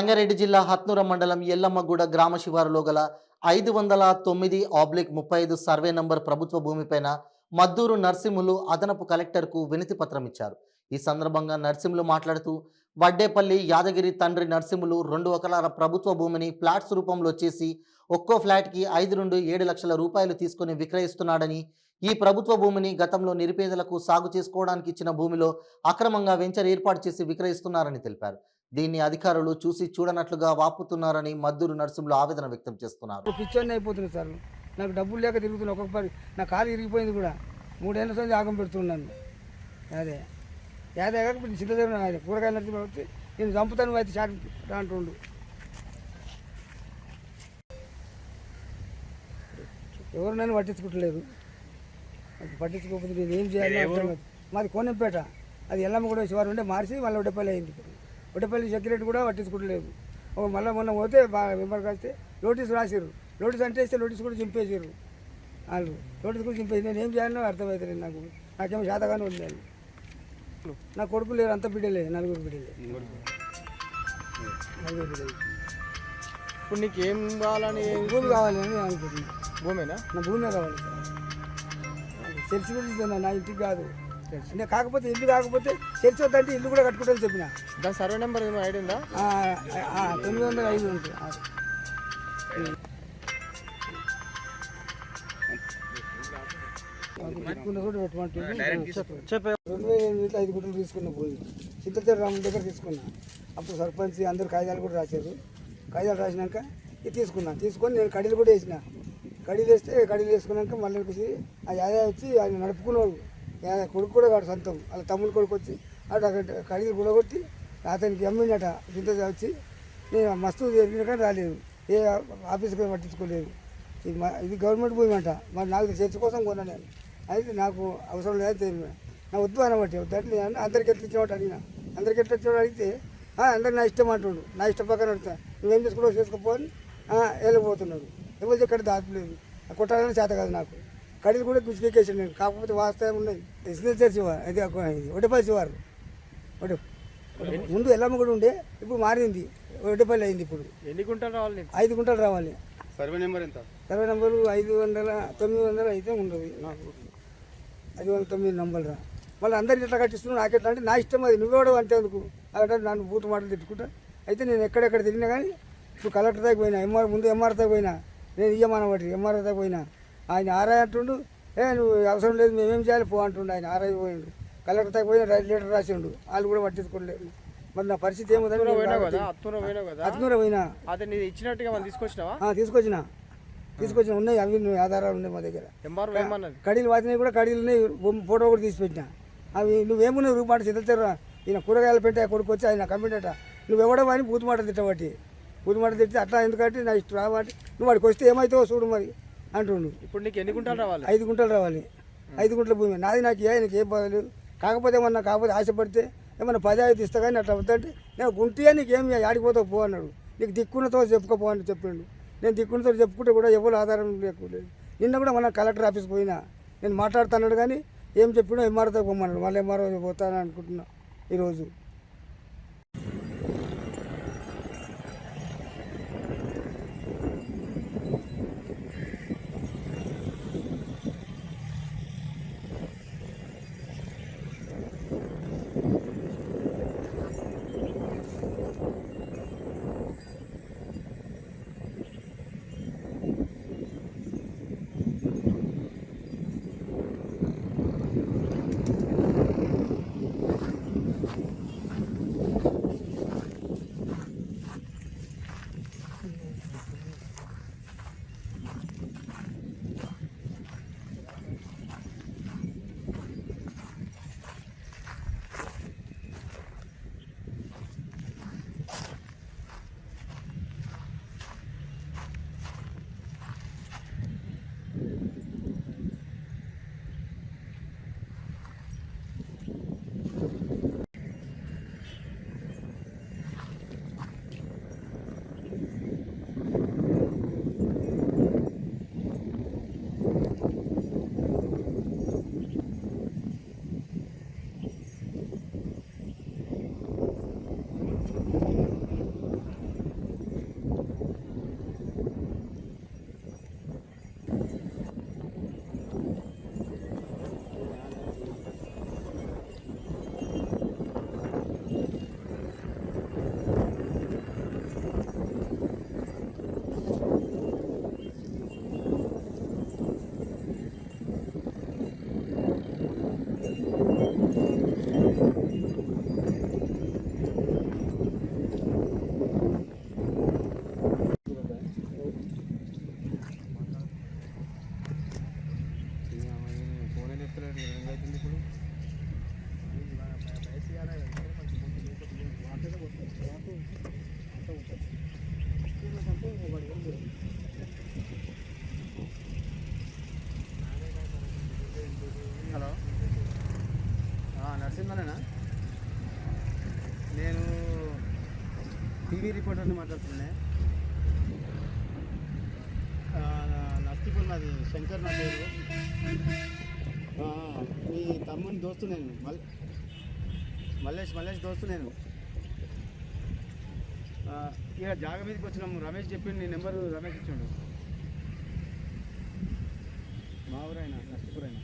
రంగారెడ్డి జిల్లా హత్నూర మండలం ఎల్లమ్మగూడ గ్రామ శివారులో గల 509/35 సర్వే నంబర్ ప్రభుత్వ భూమిపైన మద్దూరు నర్సింహులు అదనపు కలెక్టర్కు వినతి పత్రం ఇచ్చారు. ఈ సందర్భంగా నర్సింహులు మాట్లాడుతూ వడ్డేపల్లి యాదగిరి తండ్రి నర్సింహులు 2 ఎకరాల ప్రభుత్వ భూమిని ఫ్లాట్స్ రూపంలో చేసి ఒక్కో ఫ్లాట్కి 5 నుండి 7 లక్షల రూపాయలు తీసుకుని విక్రయిస్తున్నాడని, ఈ ప్రభుత్వ భూమిని గతంలో నిరుపేదలకు సాగు చేసుకోవడానికి ఇచ్చిన భూమిలో అక్రమంగా వెంచర్ ఏర్పాటు చేసి విక్రయిస్తున్నారని తెలిపారు. దీన్ని అధికారులు చూసి చూడనట్లుగా వాపుతున్నారని మద్దూరు నర్సింహులు ఆవేదన వ్యక్తం చేస్తున్నారు. పిచ్చోని అయిపోతుంది సార్, నాకు డబ్బులు లేక తిరుగుతున్నా. ఒక్కొక్కసారి నా కాలు ఇరిగిపోయింది కూడా. 3 ఏళ్ళ సంది ఆగం పెడుతున్నాను. అదే యాదే కాకపోతే చిన్నదేమో ఆయన కూరగాయలు నడిచి వచ్చి నేను చంపుతాను అయితే షాట్ అంటుండు. ఎవరు నన్ను పట్టించుకుంటలేరు. పట్టించుకోకపోతే నేను ఏం చేయాలి అర్థం కాదు. మాది కోనంపేట, అది ఎల్లమ్మగూడ శివారు ఉండే మార్చి మళ్ళీ ఒడ్డపల్లి అయింది. ఒడ్డపల్లి సెక్రటరీ కూడా పట్టించుకోవట్లేదు. మళ్ళీ మొన్న పోతే మెంబర్కి వస్తే నోటీస్ రాసారు. నోటీస్ అంటే ఇస్తే నోటీస్ కూడా చింపేసారు. వాళ్ళు నోటీస్ కూడా చింపేసి నేను ఏం చేయాలో అర్థమవుతుంది. నాకేమో శాతగానే ఉంది. నా కొడుకు లేరు, అంత బిడ్డలే, 4 బిడ్డలే. ఇప్పుడు నీకు ఏం కావాలని? భూమి కావాలని అనుకుంటున్నా. భూమేనా? నా భూమే కావాలి సార్. చర్చి గురించి నా ఇంటికి కాదు. అంటే కాకపోతే ఇల్లు కాకపోతే చర్చి వద్దంటే ఇల్లు కూడా కట్టుకుంటాను చెప్పిన. దాని సర్వే నెంబర్ ఏమో ఐడి ఉందా? 905 ఉంటుంది. పెట్టుకున్న కూడా పెట్టుకుంటుంది. 2008 గుంటలు తీసుకున్న భూమి చింతచేరు రాముల దగ్గర తీసుకున్నా. అప్పుడు సర్పంచ్ అందరు కాగితాలు కూడా రాశారు. కాగితాలు రాసినాక ఇది తీసుకొని నేను కడీలు కూడా వేసిన. కడీలు వేసుకున్నాక మళ్ళీ వచ్చి ఆ యాద వచ్చి ఆయన నడుపుకున్నాడు. కొడుకు కూడా వాడు సొంతం, వాళ్ళ తమ్ముడు కొడుకు వచ్చి అటు కడీలు కూడగొట్టి అతనికి అమ్మిండట. చింత వచ్చి నేను మస్తు జరిగిన కానీ రాలేదు, ఏ ఆఫీస్కి పట్టించుకోలేదు. ఇది గవర్నమెంట్ భూమి అంట. మరి నాకు చర్చ కోసం కొన్నా నేను. అయితే నాకు అవసరం లేదు, నా వద్దు అనబట్టి వద్దంటే నేను అందరికి ఎట్లా ఇచ్చినట్టు అడిగిన. అందరికి ఎట్లా ఇచ్చినట్టు అడిగితే అందరికి నా ఇష్టం అంటుండు. నా ఇష్టం పక్కన అడుగుతా, నువ్వేం చేసుకుంటావు చేసుకోపోని వెళ్ళిపోతున్నాడు. ఎవరు ఎక్కడ దాచలేదు. కొట్టాలని చేత కాదు నాకు. కడీలు కూడా గుచ్చికేసాను నేను. కాకపోతే వాస్తవం ఉన్నది. సిగ్నేచర్ శివారు, అది ఒడ్డపల్లి శివారు. ముందు ఎల్లమ్మ కూడా ఉండే, ఇప్పుడు మారింది, ఒడ్డపల్లి అయింది. ఇప్పుడు ఎన్ని గుంటలు రావాలి? 5 గుంటలు రావాలి. సర్వే నెంబర్ ఎంత? సర్వే నెంబరు 900 అయితే ఉండదు నాకు. 509 నంబర్ రా. మళ్ళీ అందరికి ఎట్లా కట్టిస్తున్నావు నాకెట్లా అంటే నా ఇష్టం, అది నువ్వేవడం అంటే అందుకు అక్కడ నన్ను బూతు మాటలు తిట్టుకుంటా. అయితే నేను ఎక్కడెక్కడ తిరిగినా కానీ ఇప్పుడు కలెక్టర్ దగ్గర పోయినా, ముందు ఎంఆర్ దగ్గర పోయినా, నేను ఇయ్యమనబట్టి ఎంఆర్ దగ్గర పోయినా. ఆయన ఆర్ఐ అంటుండు, నువ్వు అవసరం లేదు మేమేం చేయాలి పో అంటుండు. ఆయన ఆర్ఐ పోయిండు. కలెక్టర్ దగ్గర పోయినా లెటర్ రాసిండు, వాళ్ళు కూడా పట్టించుకోలేదు. మరి నా పరిస్థితి ఏముందని అత్నూర పోయినా. తీసుకొచ్చిన ఉన్నాయి, అవి ఆధారాలు ఉన్నాయి మా దగ్గర. కడీలు వాటినాయి కూడా, కడీలు ఉన్నాయి, ఫోటో కూడా తీసి పెట్టినా. అవి నువ్వేమున్నావు రూపాటు చిత్తరా. ఈయన కూరగాయలు పెట్టే కొడుకు వచ్చి ఆయన కంప్యూటర్ నువ్వెవడో అని బూతు మాట తిట్టబట్టి తిట్టి అట్లా ఎందుకంటే నా ఇష్టం రాబట్టి నువ్వు వాడికి వస్తే ఏమవుతావో చూడు మరి అంటుండు. ఇప్పుడు నీకు ఎన్ని గుంటలు రావాలి? 5 గుంటలు రావాలి. 5 గుంటల భూమి నాది. నాకు ఏం బాగలేదు. కాకపోతే ఆశపడితే ఏమన్నా 10 ఇస్తా కానీ అట్లా వద్దంటే నేను గుంటియా నీకేం ఆడిపోతావు పో అన్నాడు. నీకు దిక్కున్నతో చెప్పుకోపో అని చెప్పిండు. నేను దిక్కున్నతో చెప్పుకుంటే కూడా ఎవరు ఆధారం లేకపోలేదు. నిన్న కూడా మన కలెక్టర్ ఆఫీస్కి పోయినా, నేను మాట్లాడుతున్నాడు కానీ ఏం చెప్పినా ఎంఆర్ఓతో పోమన్నాడు. మళ్ళీ ఎంఆర్ఓ పోతానని అనుకుంటున్నా ఈరోజు. హలో నరసింహనేనా? నేను టీవీ రిపోర్టర్ని మాట్లాడుతున్నానే. నస్తిపూర్ నాది శంకర్ నా పేరు. మీ తమ్ముని దోస్తు నేను, మల్లేష్ దోస్తు నేను. ఇక జాగ మీదకి వచ్చినాము. రమేష్ చెప్పిండు, నీ నెంబరు రమేష్ ఇచ్చిండు. మా ఊరైనా నస్తిపూర్ అయినా.